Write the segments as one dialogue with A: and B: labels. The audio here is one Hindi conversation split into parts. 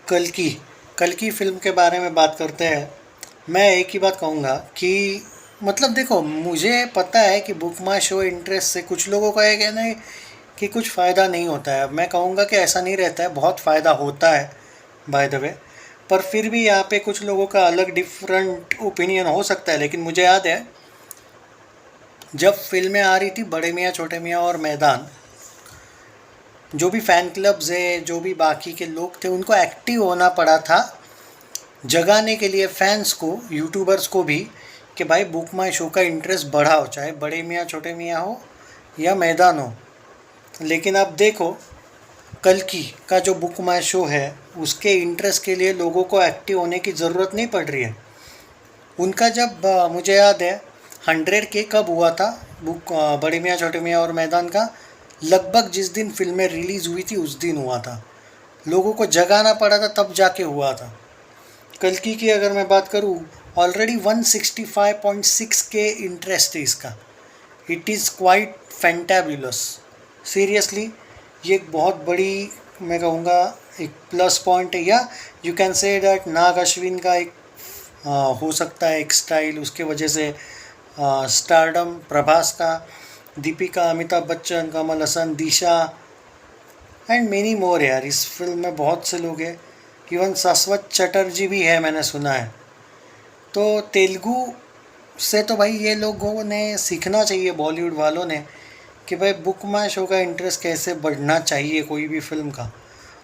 A: कल की कल की फ़िल्म के बारे में बात करते हैं। मैं एक ही बात कहूँगा कि मतलब देखो, मुझे पता है कि बुक माई शो इंटरेस्ट से कुछ लोगों का ये कहना है कि कुछ फ़ायदा नहीं होता है। मैं कहूँगा कि ऐसा नहीं रहता है, बहुत फ़ायदा होता है बाय द वे। पर फिर भी यहाँ पे कुछ लोगों का अलग डिफरेंट ओपिनियन हो सकता है। लेकिन मुझे याद है, जब फिल्में आ रही थी बड़े मियाँ छोटे मियाँ और मैदान, जो भी फ़ैन क्लब्स है, जो भी बाकी के लोग थे, उनको एक्टिव होना पड़ा था जगाने के लिए फैंस को, यूट्यूबर्स को भी, कि भाई बुक माई शो का इंटरेस्ट बढ़ाओ, चाहे बड़े मियाँ छोटे मियाँ हो या मैदान हो। लेकिन अब देखो, कल की का जो बुक माई शो है, उसके इंटरेस्ट के लिए लोगों को एक्टिव होने की ज़रूरत नहीं पड़ रही है। उनका जब मुझे याद है 100K कब हुआ था, बड़े मियाँ छोटे मियाँ और मैदान का, लगभग जिस दिन फिल्में रिलीज़ हुई थी उस दिन हुआ था। लोगों को जगाना पड़ा था, तब जाके हुआ था। कल की अगर मैं बात करूँ, ऑलरेडी 165.6 के इंटरेस्ट है इसका। It is quite fantabulous. Seriously, ये एक बहुत बड़ी, मैं कहूँगा, एक प्लस पॉइंट है। या यू कैन से दैट नाग अश्विन का एक हो सकता है एक स्टाइल, उसके वजह से स्टारडम प्रभास का, दीपिका, अमिताभ बच्चन, कमल हसन, दिशा एंड मेनी मोर। यार, इस फिल्म में बहुत से लोग हैं। इवन शाश्वत चटर्जी भी है, मैंने सुना है। तो तेलुगु से तो भाई ये लोगों ने सीखना चाहिए, बॉलीवुड वालों ने, कि भाई बुक माई शो का इंटरेस्ट कैसे बढ़ना चाहिए कोई भी फिल्म का।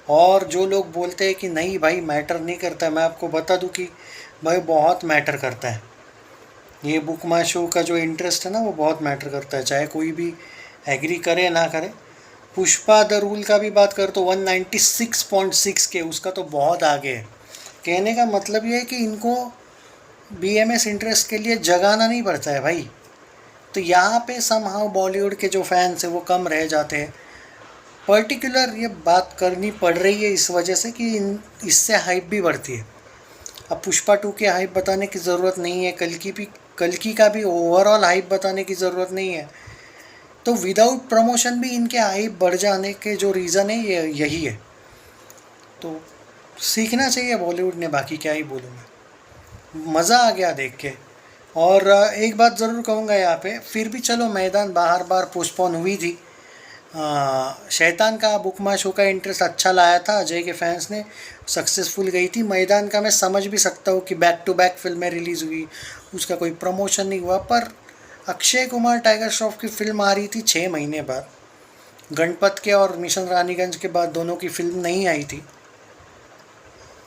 A: और जो लोग बोलते हैं कि नहीं भाई मैटर नहीं करता है, मैं आपको बता दूं कि भाई बहुत मैटर करता है। ये बुक माई शो का जो इंटरेस्ट है ना, वो बहुत मैटर करता है, चाहे कोई भी एग्री करे ना करे। पुष्पा द रूल का भी बात कर तो 196.6 के, उसका तो बहुत आगे है। कहने का मतलब ये है कि इनको BMS इंटरेस्ट के लिए जगाना नहीं पड़ता है भाई। तो यहाँ पे समहाउ बॉलीवुड के जो फैंस हैं वो कम रह जाते हैं। पर्टिकुलर ये बात करनी पड़ रही है इस वजह से कि इससे हाइप भी बढ़ती है। अब पुष्पा 2 की हाइप बताने की ज़रूरत नहीं है, कल की का भी ओवरऑल हाइप बताने की ज़रूरत नहीं है। तो विदाउट प्रमोशन भी इनके हाइप बढ़ जाने के जो रीज़न है ये यही है। तो सीखना चाहिए बॉलीवुड ने, बाकी क्या ही बोलूँ मैं। मज़ा आ गया देख के। और एक बात ज़रूर कहूँगा यहाँ पे, फिर भी चलो मैदान बार बार पोस्टपोन हुई थी। शैतान का बुक माई शो का इंटरेस्ट अच्छा लाया था अजय के फैंस ने, सक्सेसफुल गई थी। मैदान का मैं समझ भी सकता हूँ कि बैक टू बैक फिल्में रिलीज़ हुई, उसका कोई प्रमोशन नहीं हुआ। पर अक्षय कुमार टाइगर श्रॉफ की फिल्म आ रही थी 6 महीने बाद, गणपत के और मिशन रानीगंज के बाद दोनों की फिल्म नहीं आई थी।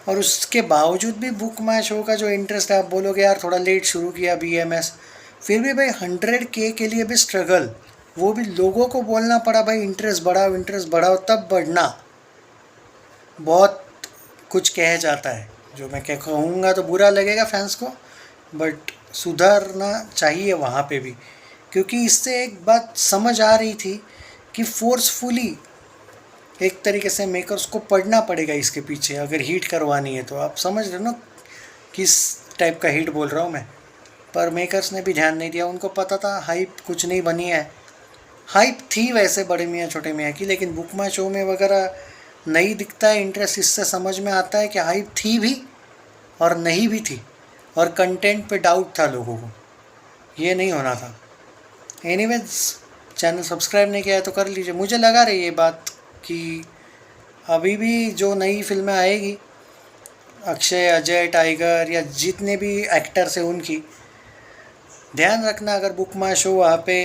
A: और उसके बावजूद भी बुक माई शो का जो इंटरेस्ट है, आप बोलोगे यार थोड़ा लेट शुरू किया BMS, फिर भी भाई 100K के लिए भी स्ट्रगल, वो भी लोगों को बोलना पड़ा भाई इंटरेस्ट बढ़ाओ तब बढ़ना। बहुत कुछ कह जाता है, जो मैं क्या कहूँगा तो बुरा लगेगा फैंस को, बट सुधरना चाहिए वहाँ पे भी। क्योंकि इससे एक बात समझ आ रही थी कि फोर्सफुली एक तरीके से मेकर्स को पढ़ना पड़ेगा इसके पीछे, अगर हिट करवानी है तो। आप समझ रहे हो ना किस टाइप का हिट बोल रहा हूँ मैं। पर मेकर्स ने भी ध्यान नहीं दिया, उनको पता था हाइप कुछ नहीं बनी है। हाइप थी वैसे बड़े मियाँ छोटे मियाँ की, लेकिन बुक माई शो में वगैरह नहीं दिखता है इंटरेस्ट। इससे समझ में आता है कि हाइप थी भी और नहीं भी थी, और कंटेंट पे डाउट था लोगों को। ये नहीं होना था। एनीवेज, चैनल सब्सक्राइब नहीं किया है तो कर लीजिए। मुझे लगा रही ये बात कि अभी भी जो नई फिल्में आएगी, अक्षय, अजय, टाइगर या जितने भी एक्टर्स हैं उनकी, ध्यान रखना अगर बुक माई शो वहाँ पे,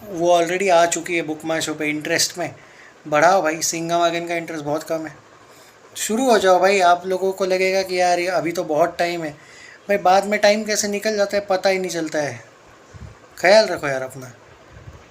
A: वो ऑलरेडी आ चुकी है बुक माई शो पे इंटरेस्ट में, बढ़ाओ भाई। सिंघम अगेन का इंटरेस्ट बहुत कम है, शुरू हो जाओ भाई। आप लोगों को लगेगा कि यार ये अभी तो बहुत टाइम है, भाई बाद में टाइम कैसे निकल जाता है पता ही नहीं चलता है। ख्याल रखो यार अपना।